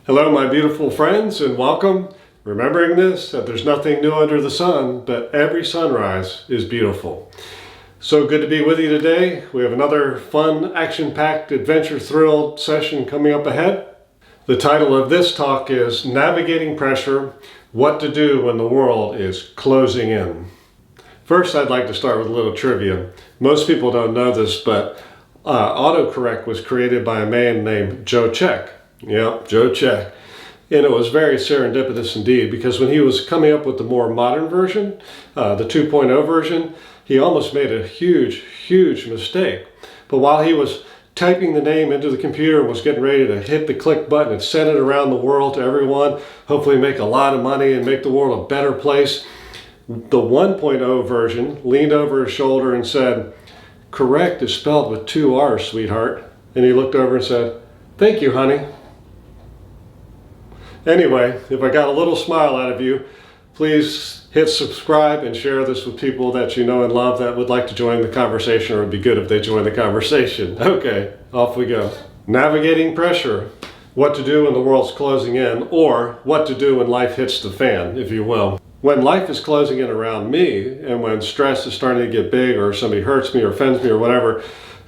Hello, my beautiful friends, and welcome. Remembering this, that there's nothing new under the sun, but every sunrise is beautiful. So good to be with you today. We have another fun, action-packed, adventure-thrilled session coming up ahead. The title of this talk is Navigating Pressure, What to Do When the World is Closing In. First, I'd like to start with a little trivia. Most people don't know this, but autocorrect was created by a man named Joe Check. Yep, Joe Check. And it was very serendipitous indeed, because when he was coming up with the more modern version, the 2.0 version, he almost made a huge mistake. But while he was typing the name into the computer and was getting ready to hit the click button and send it around the world to everyone, hopefully make a lot of money and make the world a better place, the 1.0 version leaned over his shoulder and said, "Correct is spelled with 2 R's, sweetheart." And he looked over and said, "Thank you, honey." Anyway, if I got a little smile out of you, please hit subscribe and share this with people that you know and love that would like to join the conversation, or it would be good if they join the conversation. Okay, off we go. Navigating pressure, what to do when the world's closing in, or what to do when life hits the fan, if you will. When life is closing in around me, and when stress is starting to get big, or somebody hurts me or offends me or whatever,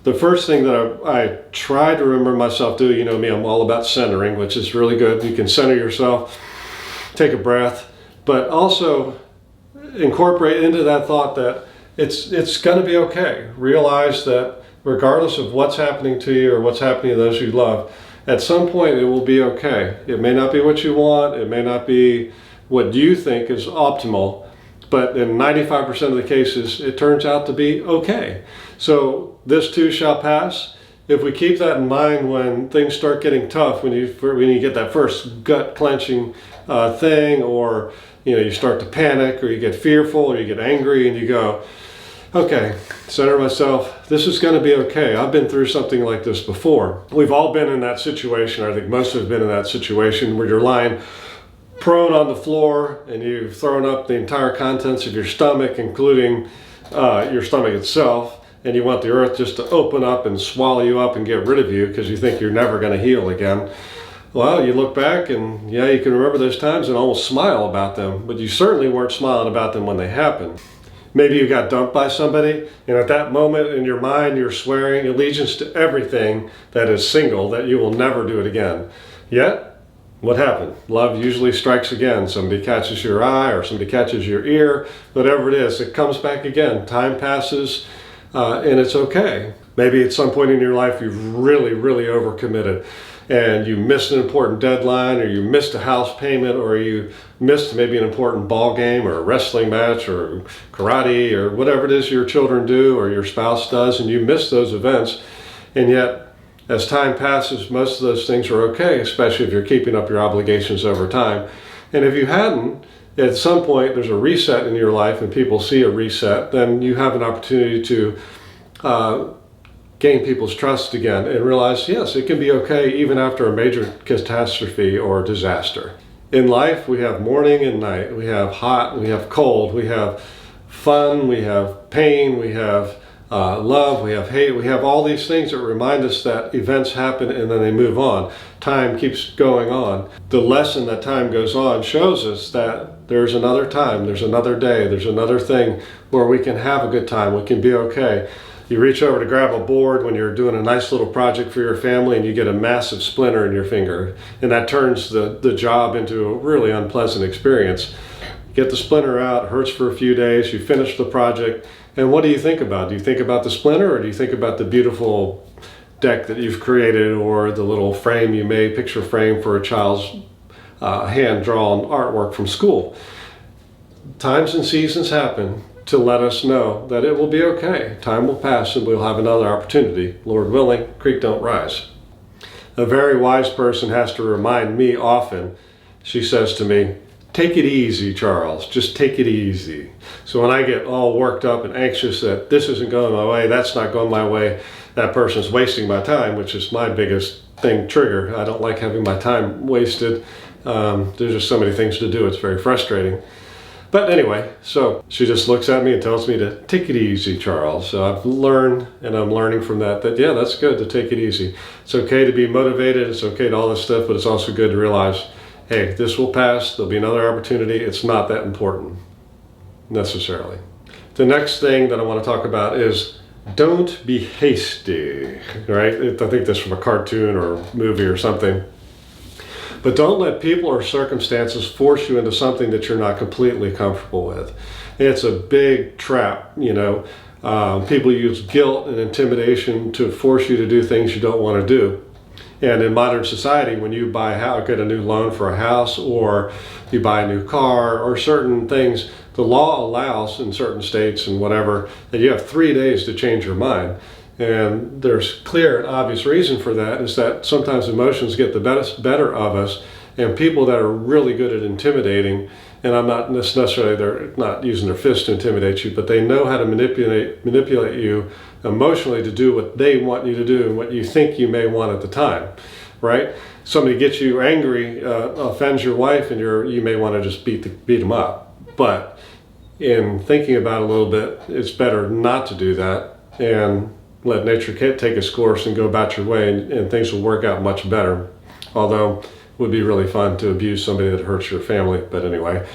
the first thing that I try to remember myself doing, you know me, I'm all about centering, which is really good. You can center yourself, take a breath, but also incorporate into that thought that it's going to be okay. Realize that regardless of what's happening to you or what's happening to those you love, at some point it will be okay. It may not be what you want, it may not be what you think is optimal, but in 95% of the cases, it turns out to be okay. So this too shall pass. If we keep that in mind when things start getting tough, when you get that first gut clenching thing, or you start to panic, or you get fearful, or you get angry, and you go, okay, center myself, this is going to be okay. I've been through something like this before. We've all been in that situation. I think most have been in that situation where you're lying prone on the floor and you've thrown up the entire contents of your stomach, including your stomach itself, and you want the earth just to open up and swallow you up and get rid of you because you think you're never going to heal again. Well, you look back and yeah, you can remember those times and almost smile about them, but you certainly weren't smiling about them when they happened. Maybe you got dumped by somebody, and at that moment in your mind you're swearing allegiance to everything that is single, that you will never do it again. Yet, what happened? Love usually strikes again. Somebody catches your eye, or somebody catches your ear, whatever it is, it comes back again. Time passes, and it's okay. Maybe at some point in your life you've really overcommitted, and you missed an important deadline, or you missed a house payment, or you missed maybe an important ball game or a wrestling match or karate or whatever it is your children do or your spouse does, and you miss those events. And yet, as time passes, most of those things are okay, especially if you're keeping up your obligations over time. And if you hadn't, at some point there's a reset in your life and people see a reset, then you have an opportunity to gain people's trust again and realize, yes, it can be okay even after a major catastrophe or disaster. In life, we have morning and night. We have hot, we have cold, we have fun, we have pain, we have love, we have hate, we have all these things that remind us that events happen and then they move on. Time keeps going on. The lesson that time goes on shows us that there's another time, there's another day, there's another thing where we can have a good time, we can be okay. You reach over to grab a board when you're doing a nice little project for your family and you get a massive splinter in your finger, and that turns the job into a really unpleasant experience. Get the splinter out, it hurts for a few days, you finish the project, and what do you think about? Do you think about the splinter, or do you think about the beautiful deck that you've created, or the little frame you made, picture frame for a child's hand-drawn artwork from school? Times and seasons happen to let us know that it will be okay. Time will pass and we'll have another opportunity. Lord willing, creek don't rise. A very wise person has to remind me often. She says to me, "Take it easy, Charles, just take it easy." So when I get all worked up and anxious that this isn't going my way, that's not going my way, that person's wasting my time, which is my biggest trigger. I don't like having my time wasted. There's just so many things to do, it's very frustrating. But anyway, so she just looks at me and tells me to take it easy, Charles. So I've learned, and I'm learning from that, yeah, that's good to take it easy. It's okay to be motivated, it's okay to all this stuff, but it's also good to realize, hey, this will pass, there'll be another opportunity, it's not that important, necessarily. The next thing that I want to talk about is don't be hasty, right? I think this from a cartoon or a movie or something. But don't let people or circumstances force you into something that you're not completely comfortable with. It's a big trap, you know. People use guilt and intimidation to force you to do things you don't want to do. And in modern society, when you buy a house, get a new loan for a house, or you buy a new car, or certain things, the law allows in certain states and whatever, that you have 3 days to change your mind. And there's clear and obvious reason for that is that sometimes emotions get the better of us, and people that are really good at intimidating, and I'm not necessarily, they're not using their fists to intimidate you, but they know how to manipulate you emotionally to do what they want you to do and what you think you may want at the time, right? Somebody gets you angry, offends your wife, and you may want to just beat them up. But in thinking about it a little bit, it's better not to do that and let nature take its course and go about your way, and things will work out much better. Although it would be really fun to abuse somebody that hurts your family. But anyway,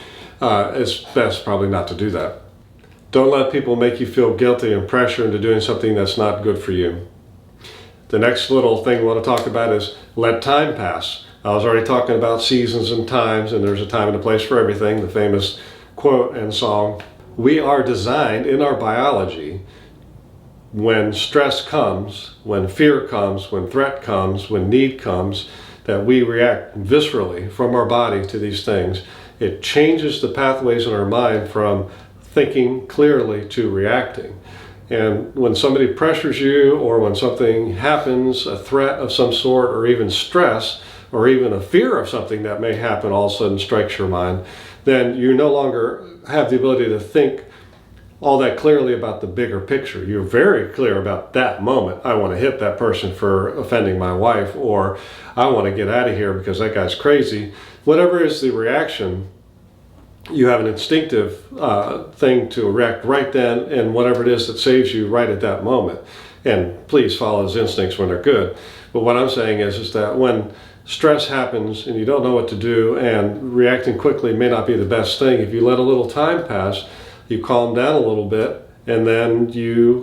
it's best probably not to do that. Don't let people make you feel guilty and pressure into doing something that's not good for you. The next little thing we want to talk about is let time pass. I was already talking about seasons and times, and there's a time and a place for everything, the famous quote and song. We are designed in our biology, when stress comes, when fear comes, when threat comes, when need comes, that we react viscerally from our body to these things. It changes the pathways in our mind from thinking clearly to reacting. And when somebody pressures you, or when something happens, a threat of some sort, or even stress, or even a fear of something that may happen all of a sudden strikes your mind, then you no longer have the ability to think all that clearly about the bigger picture. You're very clear about that moment. I want to hit that person for offending my wife, or I want to get out of here because that guy's crazy. Whatever is the reaction, you have an instinctive thing to react right then, and whatever it is that saves you right at that moment. And please follow those instincts when they're good. But what I'm saying is that when stress happens and you don't know what to do, and reacting quickly may not be the best thing, if you let a little time pass, you calm down a little bit, and then you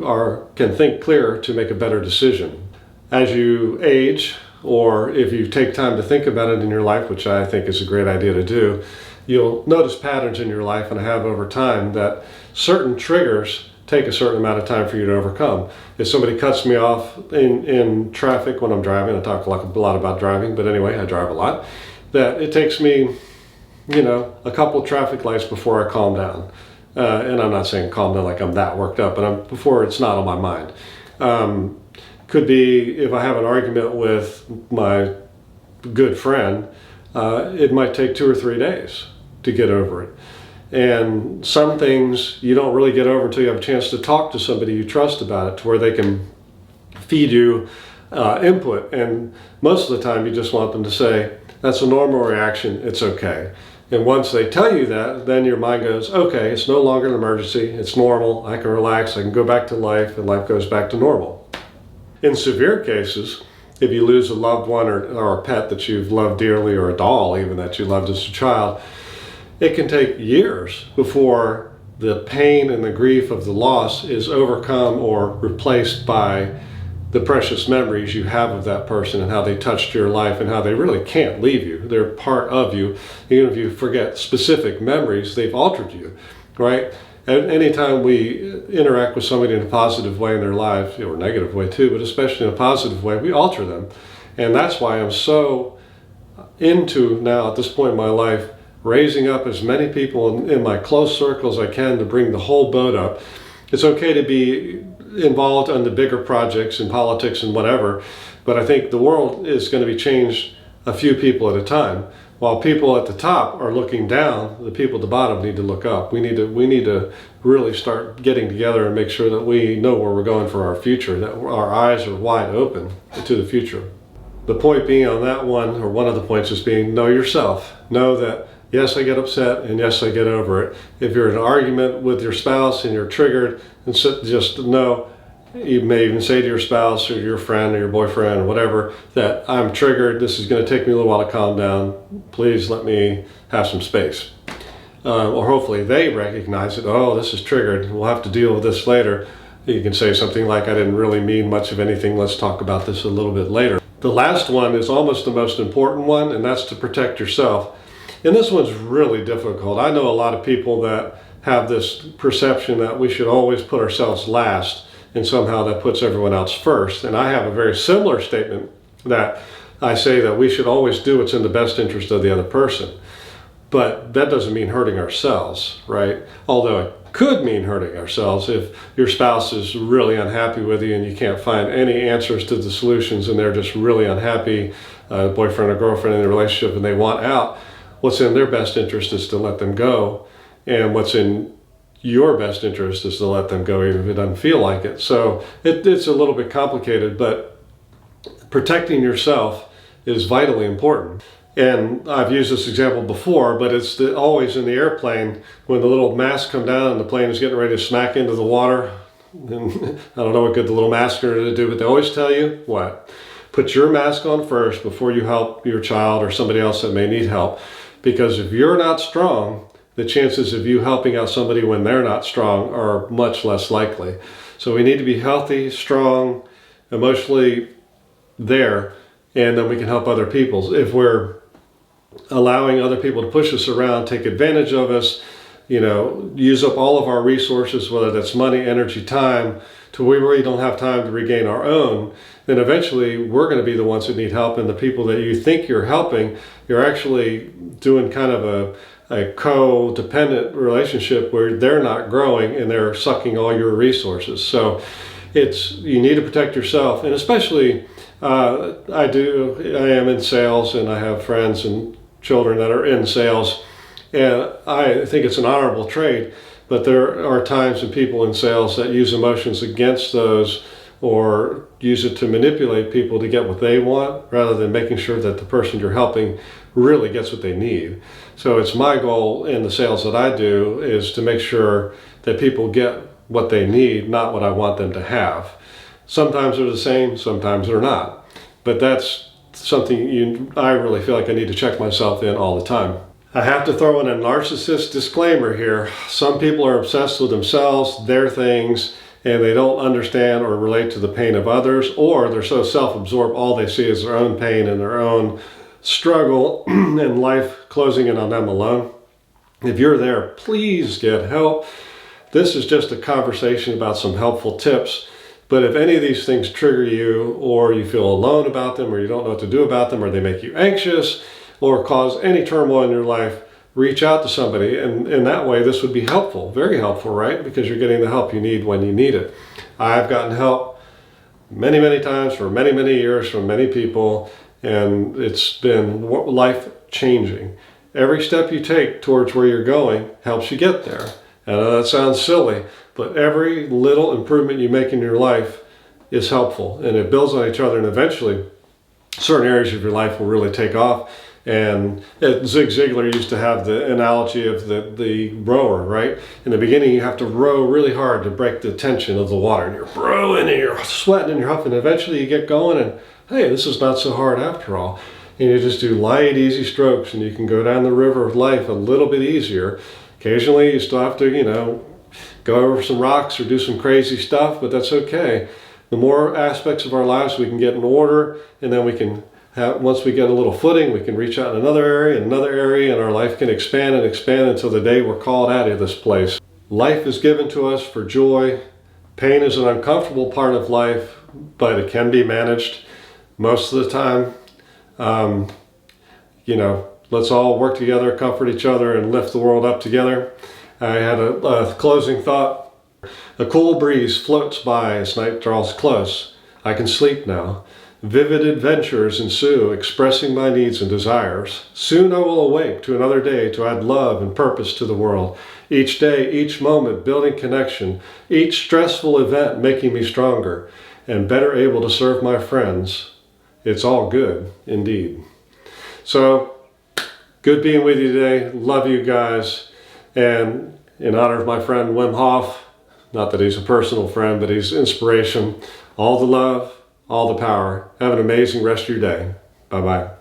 can think clearer to make a better decision. As you age, or if you take time to think about it in your life, which I think is a great idea to do, you'll notice patterns in your life, and I have over time, that certain triggers take a certain amount of time for you to overcome. If somebody cuts me off in traffic when I'm driving, I talk a lot about driving, but anyway, I drive a lot, that it takes me, a couple of traffic lights before I calm down. And I'm not saying calm down like I'm that worked up, but before it's not on my mind. Could be if I have an argument with my good friend, it might take 2 or 3 days to get over it. And some things you don't really get over until you have a chance to talk to somebody you trust about it, to where they can feed you input. And most of the time you just want them to say, that's a normal reaction, it's okay. And once they tell you that, then your mind goes, okay, it's no longer an emergency, it's normal, I can relax, I can go back to life, and life goes back to normal. In severe cases, if you lose a loved one or a pet that you've loved dearly, or a doll even that you loved as a child, it can take years before the pain and the grief of the loss is overcome or replaced by the precious memories you have of that person, and how they touched your life, and how they really can't leave you. They're part of you. Even if you forget specific memories, they've altered you, right? And anytime we interact with somebody in a positive way in their lives, or a negative way too, but especially in a positive way, we alter them. And that's why I'm so into now, at this point in my life, raising up as many people in my close circle as I can to bring the whole boat up. It's okay to be involved in the bigger projects in politics and whatever, but I think the world is going to be changed a few people at a time. While people at the top are looking down, the people at the bottom need to look up. We need to really start getting together and make sure that we know where we're going for our future, that our eyes are wide open to the future. The point being on that one, or one of the points, is being know yourself. Know that Yes, I get upset, and yes, I get over it. If you're in an argument with your spouse and you're triggered, and so just know, you may even say to your spouse or your friend or your boyfriend or whatever, that I'm triggered, this is going to take me a little while to calm down, please let me have some space. Or hopefully they recognize it, oh, this is triggered, we'll have to deal with this later. You can say something like, I didn't really mean much of anything, let's talk about this a little bit later. The last one is almost the most important one, and that's to protect yourself. And this one's really difficult. I know a lot of people that have this perception that we should always put ourselves last, and somehow that puts everyone else first. And I have a very similar statement that I say that we should always do what's in the best interest of the other person. But that doesn't mean hurting ourselves, right? Although it could mean hurting ourselves if your spouse is really unhappy with you and you can't find any answers to the solutions and they're just really unhappy, boyfriend or girlfriend in the relationship, and they want out. What's in their best interest is to let them go, and what's in your best interest is to let them go even if it doesn't feel like it. So it's a little bit complicated, but protecting yourself is vitally important. And I've used this example before, but it's always in the airplane when the little masks come down and the plane is getting ready to smack into the water. And I don't know what good the little masks are to do, but they always tell you what? Put your mask on first before you help your child or somebody else that may need help. Because if you're not strong, the chances of you helping out somebody when they're not strong are much less likely. So we need to be healthy, strong, emotionally there, and then we can help other people. If we're allowing other people to push us around, take advantage of us, use up all of our resources, whether that's money, energy, time, to where we really don't have time to regain our own, then eventually we're going to be the ones that need help, and the people that you think you're helping, you're actually doing kind of a codependent relationship where they're not growing and they're sucking all your resources. So you need to protect yourself, and especially I am in sales, and I have friends and children that are in sales, and I think it's an honorable trade, but there are times when people in sales that use emotions against those or use it to manipulate people to get what they want rather than making sure that the person you're helping really gets what they need. So it's my goal in the sales that I do is to make sure that people get what they need, not what I want them to have. Sometimes they're the same, sometimes they're not. But that's something I really feel like I need to check myself in all the time. I have to throw in a narcissist disclaimer here. Some people are obsessed with themselves, their things, and they don't understand or relate to the pain of others, or they're so self-absorbed all they see is their own pain and their own struggle and life closing in on them alone. If you're there, please get help. This is just a conversation about some helpful tips. But if any of these things trigger you, or you feel alone about them, or you don't know what to do about them, or they make you anxious, or cause any turmoil in your life, reach out to somebody. And in that way, this would be helpful, very helpful, right? Because you're getting the help you need when you need it. I've gotten help many, many times for many, many years from many people, and it's been life-changing. Every step you take towards where you're going helps you get there. I know that sounds silly, but every little improvement you make in your life is helpful, and it builds on each other, and eventually certain areas of your life will really take off. And Zig Ziglar used to have the analogy of the rower, right? In the beginning, you have to row really hard to break the tension of the water. And you're rowing and you're sweating and you're huffing. And eventually you get going and, hey, this is not so hard after all. And you just do light, easy strokes, and you can go down the river of life a little bit easier. Occasionally you still have to, go over some rocks or do some crazy stuff, but that's okay. The more aspects of our lives we can get in order, and then we can once we get a little footing, we can reach out in another area, and our life can expand and expand until the day we're called out of this place. Life is given to us for joy. Pain is an uncomfortable part of life, but it can be managed most of the time. Let's all work together, comfort each other, and lift the world up together. I had a closing thought. A cool breeze floats by as night draws close. I can sleep now. Vivid adventures ensue, expressing my needs and desires. Soon I will awake to another day to add love and purpose to the world. Each day, each moment, building connection. Each stressful event making me stronger and better able to serve my friends. It's all good, indeed. So, Good being with you today. Love you guys. And in honor of my friend Wim Hof, not that he's a personal friend, but he's inspiration. All the love, all the power. Have an amazing rest of your day. Bye-bye.